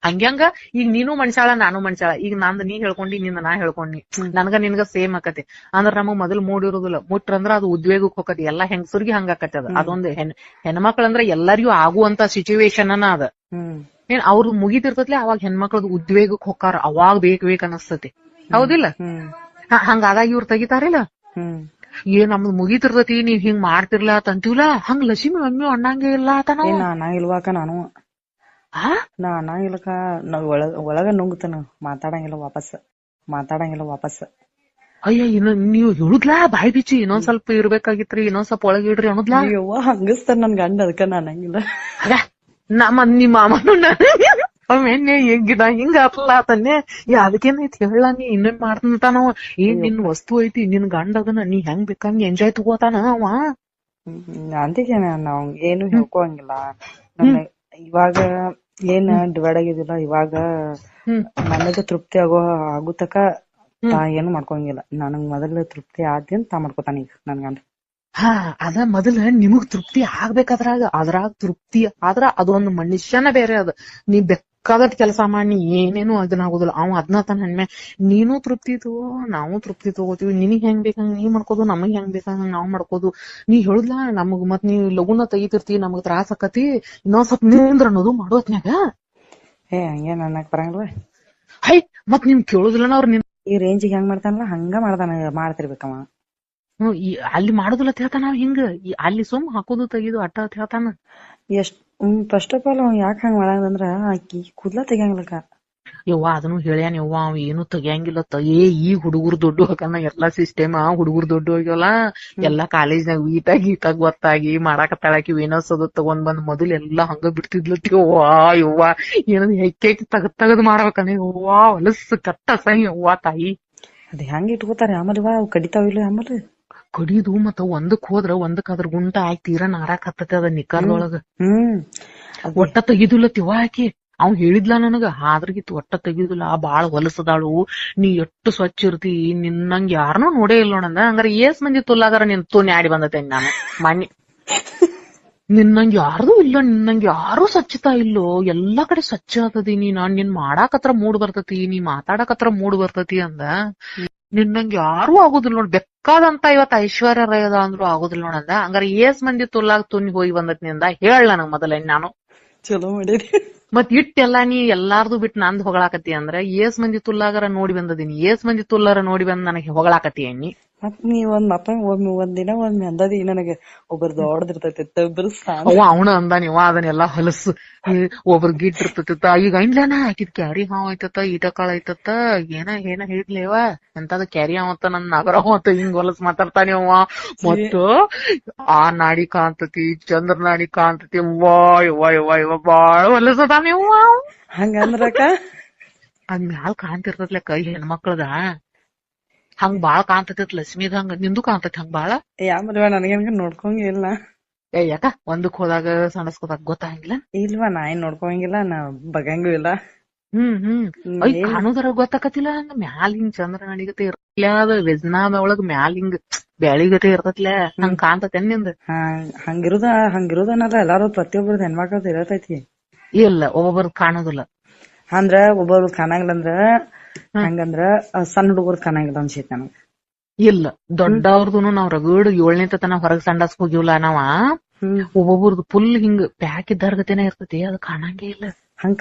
ಹಂಗ್ಯಾಂಗ ಈಗ ನೀನು ಮನ್ಸಾಳ ನಾನು ಮನ್ಸಾಳ ಈಗ ನಂದ್ ನೀ ಹೇಳ್ಕೊಂಡಿ ನಿಂದ ನಾ ಹೇಳ್ಕೊಂಡಿ ನನ್ಗ ನಿನ್ಗ ಸೇಮ್ ಆಕತಿ ಅಂದ್ರ ನಮಗ್ ಮೊದಲ್ ಮೂಡಿರೋದಿಲ್ಲ ಮುಟ್ರಂದ್ರ ಅದು ಉದ್ವೇಗಕ್ ಹೋಗತಿ ಎಲ್ಲಾ ಹೆಂಗಸರ್ಗಿ ಹಂಗ ಆಕತಿ ಅದೊಂದು ಹೆಣ್ಮಕ್ಳಂದ್ರ ಎಲ್ಲರಿಗೂ ಆಗುವಂತ ಸಿಚುವೇಶನ್ ಅದ ಏನ್ ಅವ್ರು ಮುಗಿತಿರ್ತತ್ಲೆ ಅವಾಗ ಹೆಣ್ಮಕ್ಳದ್ ಉದ್ವೇಗಕ್ ಹೋಗಾರ ಅವಾಗ್ ಬೇಕ್ ಅನಸ್ತತಿ ಹೌದಿಲ್ಲ ಹಂಗಾದಾಗ ಇವ್ರು ತೆಗಿತಾರಿಲ್ಲ ನಮ್ದು ಮುಗಿತಿರ್ತತಿ ನೀವ್ ಹಿಂಗ್ ಮಾಡ್ತಿರ್ಲಾ ಅಂತೀವಲ್ಲ ಹಂಗ ಲಕ್ಷ್ಮಿ ಒಮ್ಮೆ ಅಣ್ಣಂಗೆ ಇಲ್ಲ ನಾ ಇಲ್ವಾಕ ನಾನು ನಾ ಅನ್ನಂಗಿಲ್ಲಕ ನಾವ್ ಒಳಗ ನುಂಗ್ತಾನ ಮಾತಾಡಂಗಿಲ್ಲ ವಾಪಸ್ ಅಯ್ಯ ನೀವ್ ಹೇಳುದ್ಲಾ ಬಾಯ್ ಬಿಚ್ಚಿ ಇನ್ನೊಂದ್ ಸ್ವಲ್ಪ ಇರ್ಬೇಕಾಗಿತ್ರಿ ಇನ್ನೊಂದ್ ಸ್ವಲ್ಪ ಒಳಗೆ ಇಡ್ರಿ ಅನ್ನೋದ್ಲಾ ಹಂಗಸ್ತಾರ ನನ್ ಗಂಡ ಅದಕ್ಕ ನಾ ಅನ್ನಂಗಿಲ್ಲ ನಿಮ್ಮ ಮಾಮನು ಅವೇನೆ ಹೆಂಗಿದ ಹಿಂಗ ಆತನ್ನೆ ಅದಕ್ಕೇನೈತಿ ಹೇಳ ನೀ ಇನ್ನೇನ್ ಮಾಡ್ತಾನವ ನಿನ್ ವಸ್ತು ಐತಿ ನಿನ್ ಗಂಡ ಅದನ್ನ ನೀ ಹೆಂಗ್ ಬೇಕಂಗ ಎಂಜಾಯ್ ತಗೋತಾನ ಅವ ಅಂದಿಗೆ ನಾವ್ ಏನು ಹೇಳ್ಕೊಳಂಗಿಲ್ಲ. ನನ್ನ ಇವಾಗ ಏನ್ ಡಿವೈಡ್ ಆಗಿದಿಲ್ಲ, ಇವಾಗ ನನಗ ತೃಪ್ತಿ ಆಗುತಕ ತಾ ಏನು ಮಾಡ್ಕೊಳಂಗಿಲ್ಲ. ನನಗ್ ಮೊದಲ ತೃಪ್ತಿ ಆದ್ಯಂತ ತಾ ಮಾಡ್ಕೊತಾನ ಈಗ ನನ್ ಗಂಡ. ಹಾ ಅದ ಮೊದಲ ನಿಮಗ್ ತೃಪ್ತಿ ಅದ್ರಾಗ ತೃಪ್ತಿ ಆದ್ರ ಅದೊಂದು ಮನುಷ್ಯನ ಬೇರೆ ಅದ. ನೀ ಬೇಕಾದಟ್ ಕೆಲಸ ಮಾಡಿ ನೀ ಏನೇನು ಅದನ್ನ ಆಗುದಿಲ್ಲ. ಅವ ಅದನ್ನ ತಾನ ಹೆಣ್ಮೆ ನೀನು ತೃಪ್ತಿ ತಗೋ, ನಾವು ತೃಪ್ತಿ ತಗೋತೀವಿ. ನಿನಗ್ ಹೆಂಗ್ ಬೇಕಂಗ ನೀ ಮಾಡ್ಕೋದು, ನಮಗ್ ಹೆಂಗ್ ಬೇಕಂಗ ನಾವ್ ಮಾಡ್ಕೋದು. ನೀ ಹೇಳುದ್ಲಾ ನಮಗ್ ಮತ್ ನೀ ಲಗುನ ತೆಗಿತಿರ್ತಿ, ನಮಗ್ ತ್ರಾಸ ಆಕತಿ, ಇನ್ನೊಂದ್ ಸ್ವಲ್ಪ ನಿಂದ್ರ ಅನ್ನೋದು ಮಾಡೋತ್ನ್ಯಾಗ ಹಂಗೇನ್ ಅನ್ನಕ್ ಬರಂಗಿಲ್ವ. ಹೈ ಮತ್ ನಿಮ್ ಕೇಳುದಿಲ್ಲ ಅವ್ರ ನಿನ್ ಈ ರೇಂಜಿಗೆ ಹೆಂಗ್ ಮಾಡ್ತಾನಲ್ಲ ಹಂಗ ಮಾಡ್ತಿರ್ಬೇಕವ. ಅಲ್ಲಿ ಮಾಡುದಿಲ್ಲ ಹೇಳ್ತಾನ ನಾವ್ ಹಿಂಗ ಅಲ್ಲಿ ಸುಮ್ ಹಾಕೋದು ತೆಗಿದು ಅಟ್ಟ ಹೇಳ್ತಾನ. ಫಸ್ಟ್ ಆಫ್ ಆಲ್ ಅವ್ ಯಾಕ ಹಂಗ ಮಾಡಂದ್ರ ಆಕಿ ಕೂದ್ಲ ತೆಗಿಯಂಗಿಲ್ಲಕ. ಯವ್ವ ಅದನ್ನು ಹೇಳ್ಯಾನ ಯವ್ವ, ಅವ್ ಏನು ತೆಗಿಯಂಗಿಲ್ಲ. ಈಗ ಹುಡುಗರು ದೊಡ್ಡ ಹಾಕನ ಎಲ್ಲಾ ಸಿಸ್ಟಮ್. ಹುಡುಗರು ದೊಡ್ಡ ಹೋಗ್ಯವಲ್ಲ, ಎಲ್ಲಾ ಕಾಲೇಜ್ನಾಗ ಗೀತಾಗ ಗೊತ್ತಾಗಿ ಮಾಡಾಕತ್ತಾಳಕಿ ಏನಸೋದು ತಗೊಂಡ್ ಬಂದ್. ಮೊದಲ್ ಎಲ್ಲಾ ಹಂಗ ಬಿಡ್ತಿದ್ಲತಿ. ಯವ್ವ ಏನದ್ ಹೆಕ್ಕಿ ತಗದ್ ಮಾಡ್ಬೇಕನ ಯವ್ವ, ಹೊಲಸ್ ಕಟ್ಟ ಸೈ ಯವ್ವ ತಾಯಿ. ಅದ್ ಹೆಂಗ್ ಇಟ್ಕೋತಾರ ಆಮೇಲೆ ಅವ್ ಕಡಿತಾವಿಲ್ಲ. ಆಮೇಲೆ ಕಡಿದು ಮತ್ತ ಒಂದಕ್ ಹೋದ್ರ ಒಂದಕ್ ಅದ್ರ ಗುಂಟ ಆಗಿ ತೀರಾ ನಾರಾಕ್ ಹತ್ತತಿ ಅದ ನಿಕಾರ್ದೊಳಗ. ಒಟ್ಟ ತೆಗಿದುಲತ್ತಿವ ಆಕಿ. ಅವ್ ಹೇಳಿದ್ಲ ನನಗ, ಆದ್ರಗಿತ್ತು ಒಟ್ಟ ತೆಗಿದಿಲ್ಲ. ಬಾಳ್ ಹೊಲಸದಾಳು, ನೀ ಎಷ್ಟು ಸ್ವಚ್ಛ ಇರ್ತಿ, ನಿನ್ನಂಗ್ ಯಾರನ್ನೂ ನೋಡೇ ಇಲ್ಲ ನೋಡಂದ. ಹಂಗಾರ ಏಸ್ ಮಂದಿ ತುಲ್ಲಾಗಾರ ನಿನ್ ನ್ಯಾಡಿ ಬಂದತೇನ್ ನಾನು ಮಣ್ಣಿ. ನಿನ್ನಂಗ್ ಯಾರ್ದು ಇಲ್ಲ, ನಿನ್ನಂಗ್ ಯಾರು ಸ್ವಚ್ಛತಾ ಇಲ್ಲೋ, ಎಲ್ಲಾ ಕಡೆ ಸ್ವಚ್ಛ ಆತದೀನಿ ನಾನ್. ನಿನ್ ಮಾಡಾಕತ್ರ ಮೂಡ್ ಬರ್ತತಿ, ನೀ ಮಾತಾಡಕತ್ರ ಮೂಡ್ ಬರ್ತತಿ ಅಂದ. ನಿನ್ನಂಗ್ ಯಾರು ಆಗುದಿಲ್ಲ ನೋಡ್, ಬೇಕಾದಂತ ಇವತ್ ಐಶ್ವರ್ಯ ರೈ ಅದ ಅಂದ್ರು ಆಗುದಿಲ್ಲ ನೋಡಂದ. ಹಂಗಾರ ಏಸ್ ಮಂದಿ ತುಲ್ಲಾಗ ತುನಿ ಹೋಗಿ ಬಂದತ್ನಿ ಅಂದ. ಹೇಳ ನನಗ್ ಮೊದಲ ನಾನು. ಚಲೋ ಮಾಡೀರಿ. ಮತ್ ಇಟ್ಟೆಲ್ಲಾ ನೀ ಎಲ್ಲಾರ್ದು ಬಿಟ್ಟು ನಂದ್ ಹೊಗಳಾಕತಿ ಅಂದ್ರ ಏಸ್ ಮಂದಿ ತುಲ್ಲಾಗರ ನೋಡಿ ಬಂದದೀನಿ, ಏಸ್ ಮಂದಿ ತುಲ್ಲಾರ ನೋಡಿ ಬಂದ್ ನನಗೆ ಹೊಗಳಾಕತಿ ಎಣ್ಣಿ. ಮತ್ ನೀ ಒಂದಿನ ಅಂದದಿ ನನಗೆ ಒಬ್ಬರ್ ದೊಡ್ಡದಿರ್ತೈತಿ, ಒಬ್ಬರು ಅವನ ಅಂದಾನಿವ ಅದನ್ನೆಲ್ಲಾ ಹೊಲಸು. ಒಬ್ರ ಗಿಟ್ ಇರ್ತೈತ. ಈಗ ಐನ್ಲೇನ ಆಕಿದ್ ಕ್ಯಾರಿ ಹಾವ್ ಐತತ್ತ, ಈಟ ಕಾಳ ಐತತ್ತ, ಏನ ಹೇಳಿದ್ಲೇವ ಎಂತದ ಕ್ಯಾರಿ ಹಾವತ್ತ ನನ್ ನಗರ ಅವತ್ತ ಹಿಂಗ್ ಹೊಲಸ್ ಮಾತಾಡ್ತಾನಿವ. ಮತ್ತ ಆ ನಾಡಿ ಕಾಣ್ತತಿ, ಚಂದ್ರ ನಾಡಿ ಕಾಣ್ತತಿ. ಯವ್ವ ಬಾಳ ಹೊಲಸದಾನಿವ. ಹಂಗಂದ್ರಕ ಅದ್ ಮ್ಯಾಲ್ ಕಾಣ್ತಿರ್ತತ್ಲೆ ಕೈ ಹೆಣ್ಮಕ್ಳದ ಹಂಗ್ ಬಾಳ ಕಾಣ್ತೈತ್ ಲಕ್ಷ್ಮೀದ್. ಹಂಗ ನಿಂದು ಕಾಣ್ತೈತಿ ಹಂಗ ಬಾಳ. ಯಾಮಲ್ವ ನನಗೇನ್ಗ ನೋಡ್ಕೊಂಗಿಲ್ಲ. ಯಾಕ ಒಂದಕ್ ಹೋದಾಗ ಸಣಸ್ಕೋದಾಗ ಗೊತ್ತಾಗಿಲ್ಲ ಇಲ್ವಾ, ನಾ ಏನ್ ನೋಡ್ಕೊಂಗಿಲ್ಲ, ನಾ ಬಗಂಗೂ ಇಲ್ಲ. ಕಾಣುದರ ಗೊತ್ತಾಕತಿಲ್ಲ. ಹಂಗ ಮ್ಯಾಲ ಹಿಂಗ್ ಚಂದ್ರ ನಡಿಗತೆ ಇರ್ತಿಲ್ಲ, ಅದ ವೆಜ್ನಾದ ಒಳಗ್ ಮ್ಯಾಲ ಹಿಂಗ್ ಬ್ಯಾಳಿಗತೆ ಇರ್ತತ್ಲೆ ಹಂಗ ಕಾಣ್ತತೇನ್ ನಿಂದ? ಹಂಗಿರುದನಲ್ಲ ಎಲ್ಲಾರು ಪ್ರತಿಯೊಬ್ಬರದ್ ಹೆಣ್ಮಕ್ಳದ್ ಇರತೈತಿ. ಇಲ್ಲ ಒಬ್ಬೊಬ್ಬರ್ ಕಾಣುದಿಲ್ಲ. ಅಂದ್ರ ಒಬ್ಬರು ಕಾಣಂಗಿಲ್ಲ ಅಂದ್ರ ಹಂಗಂದ್ರ ಸಣ್ಣ ಹುಡುಗರು ಕಾಣಂಗಿಲ್ಲ ಅನ್ಸೈತಿ ನನಗ. ಇಲ್ಲ ದೊಡ್ಡವ್ರದುನು ನಾವ್ ರಗಡ್ 7ನೇ ತನ ಹೊರಗ್ ಸಂಡಾಸ್ಕ್ ಹೋಗಿವಲ್ಲ ನಾವ, ಒಬ್ಬೊಬ್ರದ್ದು ಫುಲ್ ಹಿಂಗ್ ಪ್ಯಾಕ್ ಇದ್ದಾರ್ಗತೆನ ಇರ್ತತಿ, ಅದು ಕಾಣಂಗೇ ಇಲ್ಲ.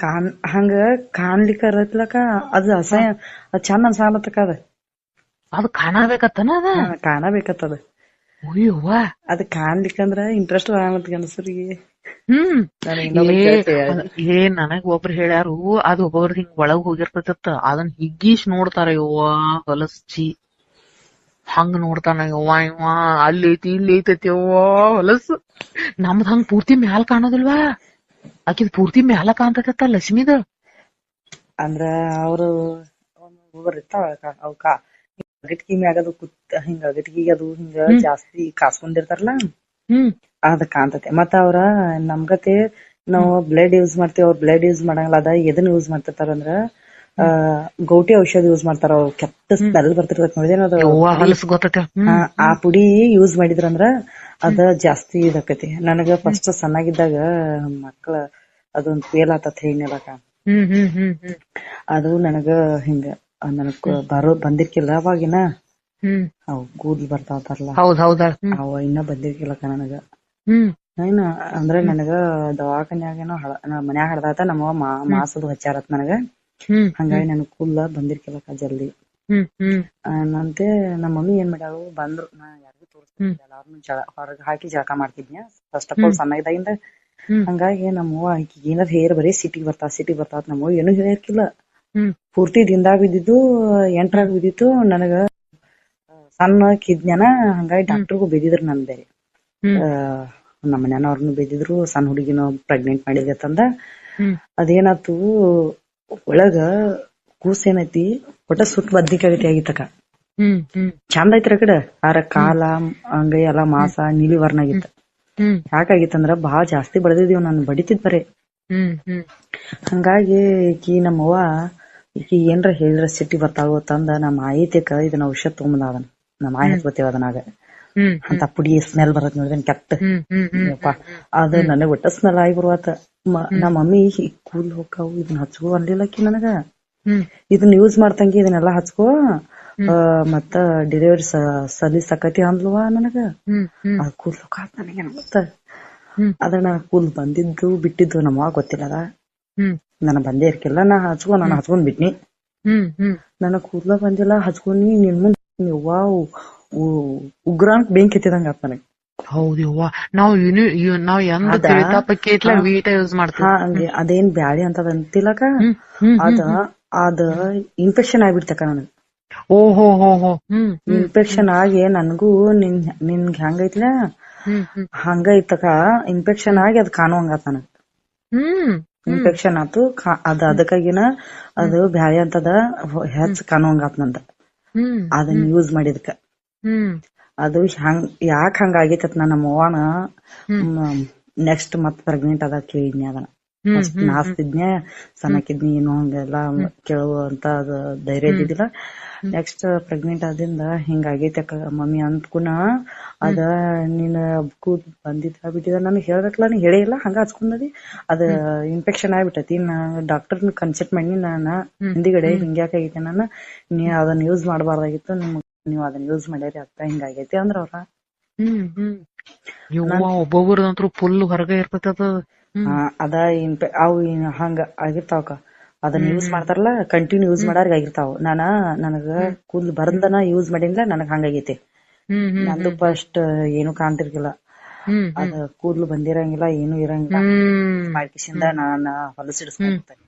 ಹಂಗ ಕಾಣ್ಲಿಕ್ಕ ಇರತ್ಲಕ ಅದು ಅಸಹ್ಯ, ಅದ್ ಚಂದ ಅನ್ಸಾಲತ್ತಕ ಅದು ಕಾಣಬೇಕತ್ತನ, ಅದ ಕಾಣಬೇಕತ್ತದ. ಅಯ್ಯವ್ವ ಅದ್ ಕಾಣ್ಲಿಕ್ಕಂದ್ರ ಇಂಟ್ರೆಸ್ಟ್ ಬರಲತ್ತ ಗಂಡಸರಿಗೆ. ನನಗ್ ಒಬ್ರು ಹೇಳ್ಯಾರು, ಅದು ಒಬ್ಬೊಬ್ರ ಹಿಂಗ್ ಒಳಗ್ ಹೋಗಿರ್ತೈತತ್ತ, ಅದನ್ ಹಿಗ್ಗೀಶ್ ನೋಡ್ತಾರ. ಯವ್ವ ಹೊಲಸ್ಚಿ ಹಂಗ ನೋಡ್ತಾನ ಯವ್ವ. ಇವ ಅಲ್ಲಿ ಐತಿ ಇಲ್ಲಿ ಐತೈತಿ ಯವ್ವ ಹೊಲಸು. ನಮ್ದ್ ಹಂಗ್ ಪೂರ್ತಿ ಮ್ಯಾಲ ಕಾಣೋದಿಲ್ವಾ, ಆಕಿದ್ ಪೂರ್ತಿ ಮ್ಯಾಲ ಕಾಣ್ತೈತತ್ತ ಲಕ್ಷ್ಮೀದ. ಅಂದ್ರ ಅವ್ರು ಒಬ್ಬೊಬ್ರು ಇರ್ತಾವ ಅವಕ್ಕ ಅಗಟ್ಗಿ ಮ್ಯಾಗದು ಹಿಂಗ ಅಗಟ್ಗಿಗೆ ಅದು ಹಿಂಗ ಜಾಸ್ತಿ ಕಾಸ್ಕೊಂಡಿರ್ತಾರಲ್ಲ, ಅದ ಕಾಣ್ತತೆ. ಮತ್ತ ಅವ್ರ ನಮ್ಗತೆ ನಾವ್ ಬ್ಲಡ್ ಯೂಸ್ ಮಾಡ್ತೀವಿ, ಅವ್ರ ಬ್ಲಡ್ ಯೂಸ್ ಮಾಡಂಗಿಲ್ಲ. ಅದ ಎದನ್ ಯೂಸ್ ಮಾಡ್ತಿರ್ತಾರ ಅಂದ್ರ ಗೌಟಿ ಔಷಧ ಯೂಸ್ ಮಾಡ್ತಾರ. ಅವ್ರು ಕೆಟ್ಟ ಸ್ಮೆಲ್ ಬರ್ತಿರ್ತೈತಿ ನೋಡಿದೇನದು, ಆ ಪುಡಿ ಯೂಸ್ ಮಾಡಿದ್ರಂದ್ರ ಅದ ಜಾಸ್ತಿ ಇದಾಕತಿ. ನನಗ ಫಸ್ಟ್ ಸಣ್ಣಾಗಿದ್ದಾಗ ಮಕ್ಳ ಅದೊಂದ್ ಫೇಲ್ ಆತತ್ ಹೇಳಿನಲಕ, ಅದು ನನಗ ಹಿಂಗ ನನಗ್ ಬಂದಿರ್ಕಿಲ್ಲ ಅವಾಗಿನ. ಅವ್ ಕೂದ್ಲು ಬರ್ತಾವತಾರಲ್ಲ ಅವ ಇನ್ನ ಬಂದಿರ್ಕಿಲ್ಲಕ ನನಗ. ಏನ ಅಂದ್ರ ನನಗ ದವಾಖಾನ್ಯಾಗೇನೋ ಮನ್ಯಾಗ ಹಡ್ದಾತ ನಮ್ಮವ ಮಾಸದು ಹಚ್ಚಾರತ್ ನನಗ. ಹಂಗಾಗಿ ನನ್ ಕೂದ್ಲ ಬಂದಿರ್ಕಿಲ್ಲಕ ಜಲ್ದಿ. ನಂತೆ ನಮ್ಮ ಮಮ್ಮಿ ಏನ್ ಮಾಡ್ಯಾರು, ಬಂದ್ರು, ನಾ ಯಾರಿಗೂ ತೋರಿಸ್ತಿದ್ದೆ, ಎಲ್ಲಾರ್ನು ಹೊರಗ್ ಹಾಕಿ ಜಳಕ ಮಾಡ್ತಿದ್ನ್ಯ ಫಸ್ಟ್ ಆಫ್ ಆಲ್ ಸಣ್ಣದಾಗಿಂದ. ಹಂಗಾಗಿ ನಮ್ಮವ್ವ ಆಕಿಗೆ ಏನಾರ ಹೇರ್ ಬರೀ ಸಿಟಿಗೆ ಬರ್ತಾವ ನಮ್ಮವ್ವ ಏನು ಹೇಳಿರ್ಕಿಲ್ಲ. ಪೂರ್ತಿ ದಿನದಾಗ ಬಿದ್ದಿದ್ದು 8ರಾಗ ಬಿದ್ದಿತ್ತು ನನಗ. ಸಣ್ಣ ಕಿದ್ನ್ಯಾನ, ಹಂಗಾಗಿ ಡಾಕ್ಟರ್ಗೂ ಬಿದ್ದಿದ್ರು ನನ್ ಬೇರೆ. ನಮ್ಮ ಮನ್ಯಾನವ್ರನು ಬಿದ್ದಿದ್ರು, ಸಣ್ಣ ಹುಡುಗಿನ ಪ್ರೆಗ್ನೆಂಟ್ ಮಾಡಿದ್ಯತಂದ. ಅದೇನಾತು ಒಳಗ ಕೂಸ್ ಏನೈತಿ ಒಟ್ಟ ಸುಟ್ ಬದ್ನಿಕಾಯಿ ಆಗಿತ್ತಕ. ಚಂದ ಐತ್ರ ಕಡೆ ಆರ ಕಾಲ ಅಂಗೈ ಎಲ್ಲಾ ಮಾಸ ನೀಲಿ ವರ್ಣ ಆಗಿತ್ತ. ಹ್ಮ್ ಯಾಕಾಗಿತ್ತಂದ್ರ ಬಾಳ ಜಾಸ್ತಿ ಬೆಳೆದಿದೀವ್ ನಾನು ಬಡಿತಿದ್ ಬರೇ. ಹ್ಮ್ ಹಂಗಾಗಿ ಈಕಿ ನಮ್ಮವ್ವ ಈಕಿ ಏನ್ರ ಹೇಳಿದ್ರ ಸಿಟ್ಟಿ ಬರ್ತಾವ ತಂದ ನಮ್ಮ ಆಯಿತಿಕ ಇದನ್ನ ಔಷಧ ತಗೊಂಬಂದ ನಮ್ಮ ಆಯಿ ಹಚ್ಕೋತೇವ ಅದನ್ನಾಗ ಅಂತ ಪುಡಿ ಸ್ಮೆಲ್ ಬರತ್ ನೋಡಿದ್ರೆ ಕೆಟ್ಟ ಅದ ನನಗ್ ಒಟ್ಟ ಸ್ಮೆಲ್ ಆಗಿ ಬರುವತ್ತ. ನಮ್ಮ ಮಮ್ಮಿ ಕೂಲ್ ಹೋಗ್ತಾವು ಇದನ್ನ ಹಚ್ಕೋ ಅನ್ಲಿಲ್ಲಕಿ ನನಗ. ಇದನ್ನ ಯೂಸ್ ಮಾಡ್ತಂಗಿ ಇದನ್ನೆಲ್ಲಾ ಹಚ್ಕೋ ಮತ್ತ ಡೆಲಿವರಿ ಸಲೀಸಕತಿ ಅಂದ್ಲವಾ ನನಗ. ಅದ್ ಕೂಲ್ ಹೋಗಾತ್ ನನಗೆ ಮತ್ತ ಅದನ್ನ ಕೂಲ್ ಬಂದಿದ್ದು ಬಿಟ್ಟಿದ್ದು ನಮ್ಮವ್ವ ಗೊತ್ತಿಲ್ಲದ. ನನ್ನ ಬಂದೇ ಇರ್ಕಿಲ್ಲ ನಾನು ಹಚ್ಕೊಂಡ್ ಬಿಟ್ನಿ. ನನ್ನ ಕೂದ್ಲ ಬಂದಿಲ್ಲ ಹಚ್ಕೊಂಡಿ ನಿನ್ ಮುಂದ್ ಯವ್ವಾ ಉಗ್ರಾಂಕ್ ಬೆಂಕಿ ಹತ್ತಿದಂಗ ಆತ್ ನನಗೆ. ಹೌದು ಯವ್ವ ನಾವ್ ಎಂದ ತಿಳಿತಾಪಕ್ಕೆ ವೀಟ ಯೂಸ್ ಮಾಡ್ತೀವಿ. ಅದೇನ್ ಬ್ಯಾಳಿ ಅಂತದ ಅಂತಿಲ್ಲಕ ಅದ ಇನ್ಫೆಕ್ಷನ್ ಆಗ್ಬಿಡ್ತಕ್ಕ ನನಗ. ಓಹೋ ಇನ್ಫೆಕ್ಷನ್ ಆಗಿ ನನ್ಗೂ ನಿನ್ಗೆ ಹೆಂಗೈತ್ಲ ಹಂಗ ಇತ್ತಕ ಇನ್ಫೆಕ್ಷನ್ ಆಗಿ ಅದ್ ಕಾಣುವಂಗಾತ ನನಗ. ಇನ್ಫೆಕ್ಷನ್ ಆತು ಅದಕ್ಕಾಗಿನ ಅದು ಬ್ಯಾಳಿ ಅಂತದ ಹೆಚ್ಚ ಕಾಣುವಂಗಾತ್ ನಂದ ಅದನ್ನ ಯೂಸ್ ಮಾಡಿದ್ಕ. ಅದು ಯಾಕ ಹಂಗ ಆಗೈತತ್ ನಮ್ಮ ಅವ್ವನ ನೆಕ್ಸ್ಟ್ ಮತ್ ಪ್ರೆಗ್ನೆಂಟ್ ಅದ ಕೇಳಿದ್ನಿ ಅದನ್ನ. ಫಸ್ಟ್ ನಾಸ್ತಿದ್ನೆ ಸಣ್ಣಕಿದ್ನಿ ಏನು ಹಂಗೆಲ್ಲಾ ಕೇಳುವಂತ ಅದು ಧೈರ್ಯ ಇದ್ದಿದ್ದಿಲ್ಲ. ನೆಕ್ಸ್ಟ್ ಪ್ರೆಗ್ನೆಂಟ್ ಆದಿಂದ ಹಿಂಗ ಆಗೈತೆ ಮಮ್ಮಿ ಅಂದ್ಕುನ ಅದ ನೀನ್ ಕೂದ್ ಬಂದಿದ್ದ ಬಿಟ್ಟಿದ ನನಗ್ ಹೇಳ್ಬೇಕಲ್ಲ ನೀ ಹೇಳೇ ಇಲ್ಲ ಹಂಗ ಹಚ್ಕೊಂಡದಿ ಅದ ಇನ್ಫೆಕ್ಷನ್ ಆಗ್ಬಿಟ್ಟತಿ. ಡಾಕ್ಟರ್ ಕನ್ಸಲ್ಟ್ ಮಾಡಿ ನಾನ ಹಿಂದಿಗಡೆ ಹಿಂಗ್ಯಾಕಾಗೈತೆ ನಾನು ನೀ ಅದನ್ನ ಯೂಸ್ ಮಾಡಬಾರ್ದಾಗಿತ್ತು ನೀವ್ ಅದನ್ನ ಯೂಸ್ ಮಾಡ್ಯಾರಿ ಅಕ್ಕ ಹಿಂಗಾಗೈತಿ ಅಂದ್ರ ಅವ್ರ. ಒಬ್ಬೊಬ್ರದಂತ್ರು ಫುಲ್ ಹೊರಗೆ ಇರ್ತೈತಿ ಅದ. ಅದ ಅವು ಹಂಗ ಆಗಿರ್ತಾವಕ್ಕ ಅದನ್ನ ಯೂಸ್ ಮಾಡ್ತಾರಲ್ಲ ಕಂಟಿನ್ಯೂ ಯೂಸ್ ಮಾಡಾರ್ಗ ಆಗಿರ್ತಾವ. ನನಗ ಕೂದ್ಲು ಬರಂದನ ಯೂಸ್ ಮಾಡಿಲ್ಲ ನನಗ್ ಹಂಗಾಗೈತಿ. ನಂದು ಫಸ್ಟ್ ಏನು ಕಾಣ್ತಿರ್ಕಿಲ್ಲ ಅದ ಕೂದ್ಲು ಬಂದಿರಂಗಿಲ್ಲ ಏನು ಇರಂಗಿಲ್ಲ ಮಾಡ್ಕಿಸಿಂದ ನಾನ ಹೊಲಸಿಡಿಸ್ಕೊಂಡ್ಬಿಡ್ತೇನೆ.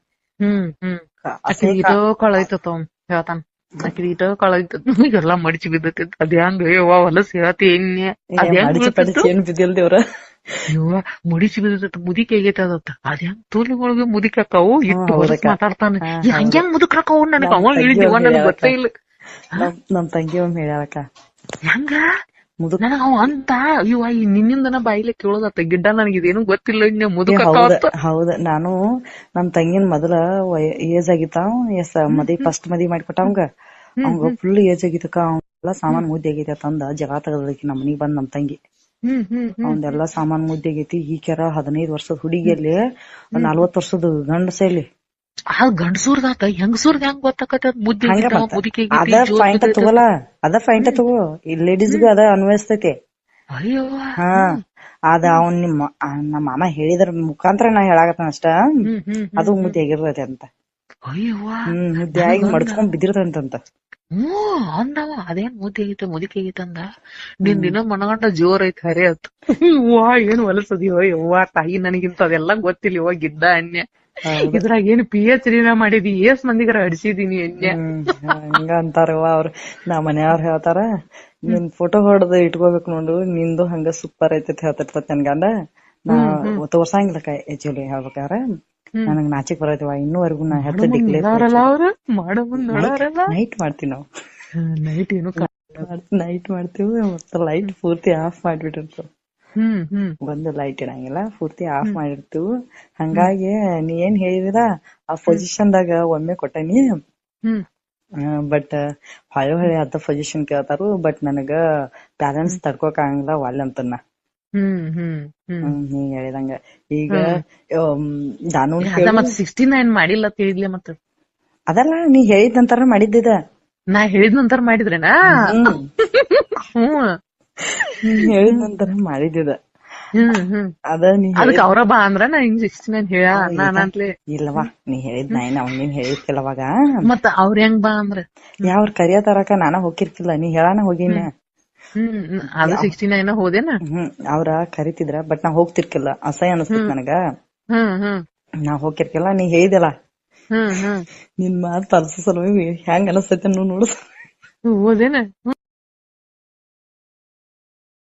ಹೇಳ್ತಾನ ಇಟ ಕಳೈತ ಎಲ್ಲಾ ಮಡಿಚಿ ಬಿದ್ದೈತಿ ಅದ್ ಹೆಂಗ ಯವ್ವ ಹೊಲಸ್ ಹೇಳ್ತಿ ಏನ್ ಬಿದ್ದಿಲ್ದೇವ್ರ ಯವ್ವ ಮಡಿಚಿ ಬಿದ್ದೈತಿ ಮುದಿಕ್ ಆಗೈತಿ ಅದತ್ತ ಅದ್ ಹೆಂಗ್ ತೋಲಿಗೊಳಗೆ ಮುದಿಕ್ ಹಾಕಾವು ಇಟ್ಟು ಹೊಲಸ್ ಮಾತಾಡ್ತಾನ ಹಂಗ್ಯಾಂಗ್ ಮುದುಕ್ ಹಾಕಾವು ನನಗ್ ಅವ ಹೇಳಿದಿವ ನನಗ್ ಗೊತ್ತೇ ಇಲ್ಲ. ನಮ್ ತಂಗಿ ಒಮ್ಮೆ ಹೇಳ್ಯಾಳಕ್ಕ ಹೆಂಗ ನನಗ ಅವ ಅಂತ ಇವ ನಿನ್ನಿಂದನ ಬಾಯಿಲೆ ಕೇಳೋದತ್ತ ಗಿಡ್ಡ ನನಗ್ ಇದೇನು ಗೊತ್ತಿಲ್ಲ ಇನ್ನ ಮುದುಕ್ ಹೌದ. ನಾನು ನಮ್ ತಂಗಿನ ಮೊದಲ ಏಜ್ ಆಗಿತ್ತಾವ ಫಸ್ಟ್ ಮದ್ವಿ ಮಾಡಿಕೊಟ್ಟ ಅವಂಗ ಫುಲ್ ಏಜ್ ಆಗಿತ್ತಕ್ಕ. ಅವೆಲ್ಲಾ ಸಾಮಾನ್ ಮುದ್ದೆ ಆಗೈತಿ ತಂದ ಜಗಳ ತಗದಕಿ ನಮ್ ಮನಿಗ್ ಬಂದ್ ನಮ್ ತಂಗಿ ಅವಂದೆಲ್ಲಾ ಸಾಮಾನ್ ಮುದ್ದೆ ಆಗೈತಿ. ಈಕ್ಯಾರ 15 ವರ್ಷದ ಹುಡುಗಿಯಲ್ಲಿ 40 ವರ್ಷದ ಗಂಡಸಲ್ಲಿ ಗಂಡಸೂರ್ದಾತ ಹೆಂಗಸೂರ್ದ ಹೆಂಗ್ ಗೊತ್ತಾಕತ್ತ ಮುದ್ದೆ ಅದ ಪಾಯಿಂಟ್ ತಗೋಲ್ಲ ಅದ ಪಾಯಿಂಟ್ ತಗೋ ಲೇಡೀಸ್ಗೂ ಅದ ಅನ್ವಯಿಸ್ತೈತಿ. ಹಾ ಅದ ಅವ್ನ್ ನಮ್ಮ ಮಾಮ ಹೇಳಿದ್ರ ಮುಖಾಂತರ ನಾ ಹೇಳಾಕತ್ತನ ಅಷ್ಟ ಅದು ಮುದ್ದೆ ಆಗಿರ್ತೈತಿ ಅಂತ. ಮುದ್ದೆ ಆಗಿ ಮಡ್ಸ್ಕೊಂಡ್ ಬಿದ್ದಿರ್ತಂತ. ಅಂದವ ಅದೇನ್ ಮುದಿಕೆ ಆಗೈತಂದ ನಿನ್ ದಿನ ಮನಗಂಡ ಜೋರ್ ಐತ್ ಹರೇ ಆತ್. ಹೂವಾ ಏನ್ ಹೊಲಸದಿವ ಯವ್ವ ತಾಯಿ ನನಗಿಂತ ಅದೆಲ್ಲಾ ಗೊತ್ತಿಲ್ಲ ಇವ ಗಿಡ್ಡ ಅನ್ಯ. ಇದ್ರಾಗ ಏನ್ PhD ಮಾಡಿದಿ ಎಷ್ಟ್ ಮಂದಿಗಾರ ಅಡ್ಸಿದೀನಿ ಅನ್ಯ. ಹಂಗ ಅಂತಾರವ ಅವ್ರ ನಾ ಮನೆಯವ್ರ ಹೇಳ್ತಾರ ನಿನ್ ಫೋಟೋ ಹೊಡೆದ್ ಇಟ್ಕೋಬೇಕು ನೋಡು ನಿಂದು ಹಂಗ ಸೂಪರ್ ಐತಿ ಹೇಳ್ತಿರ್ತತ್ ನನ್ ಗಂಡ. ನಾ ತೋರ್ಸಂಗಿಲ್ಲಕ್ಕ ಆಕ್ಚುಲಿ ಹೇಳ್ಬೇಕಾರ ನನಗ್ ನಾಚಿಕ್ ಬರೈತಿವ ಇನ್ನೂವರೆಗೂ ನಾ ಹೆಚ್ಚ ನೈಟ್ ಮಾಡ್ತೀವಿ ನಾವು ನೈಟ್ ಮಾಡ್ತೀವಿ ಮತ್ತ ಲೈಟ್ ಪೂರ್ತಿ ಆಫ್ ಮಾಡ್ಬಿಟ್ಟಿರ್ತೀವಿ. ಒಂದು ಲೈಟ್ ಇರಂಗಿಲ್ಲ ಪೂರ್ತಿ ಆಫ್ ಮಾಡಿರ್ತೀವಿ. ಹಂಗಾಗಿ ನೀ ಏನ್ ಹೇಳಿದಿರ ಆ ಪೊಸಿಷನ್ ದಾಗ ಒಮ್ಮೆ ಕೊಟ್ಟನಿ ಬಟ್ ಹೊಳೆ ಅದ ಪೊಸಿಷನ್ ಕೇಳ್ತಾರು ಬಟ್ ನನಗ ಬ್ಯಾಲೆನ್ಸ್ ತಡ್ಕೋಕ್ ಆಗಂಗಿಲ್ಲ ಒಳ್ಳೆ ಅಂತನ್ನ. ನೀ ಹೇಳಿದಂಗ ಈಗ ನಾನು 69 ಮಾಡಿಲ್ಲ ತಿಳಿದ್ಲೆ ಮತ್ತ ಅದಲ್ಲ ನೀ ಹೇಳಿದ ನಂತರ ಮಾಡಿದ್ದಿದ ನಾ ಹೇಳಿದ ನಂತರ ಮಾಡಿದ್ರೇನಾ ಹೇಳಿದ ನಂತರ ಮಾಡಿದ್ದಿದ ಅದ ನೀ ಅದಕ್ಕೆ ಅವ್ರ ಬಾ ಅಂದ್ರ ನಾ ಹಿಂಗ್ 69 ಹೇಳ ನಾನಂತ್ಲೆ ಇಲ್ಲವಾ ನೀ ಹೇಳಿದ್ ನೀನ್ ಹೇಳಿದ್ಕಿಲ್ಲವಾಗ ಮತ್ತ ಅವ್ರ ಹೆಂಗ್ ಬಾ ಅಂದ್ರ ಯಾವ್ರ ಕರಿಯ ತರಕ ನಾನ ಹೋಗಿರ್ಕಿಲ್ಲ ನೀ ಹೇಳಾನ ಹೋಗಿನ ಅದು 69 ಹೋದೇನ ಅವ್ರ ಕರಿತಿದ್ರ ಬಟ್ ನಾ ಹೋಗ್ತಿರ್ಕಿಲ್ಲ ಅಸಹ್ಯ ಅನಸ್ತಿತ್ ನನಗ. ನಾ ಹೋಗಿರ್ಕಿಲ್ಲ ನೀ ಹೇಳಿದಲ್ಲ ನಿನ್ ಮಾತ್ ಪರ್ಸ ಸಲುವಾಗಿ ಹೆಂಗ್ ಅನಸ್ತೈತಿ ನೋಡು ಹೋದೇನ.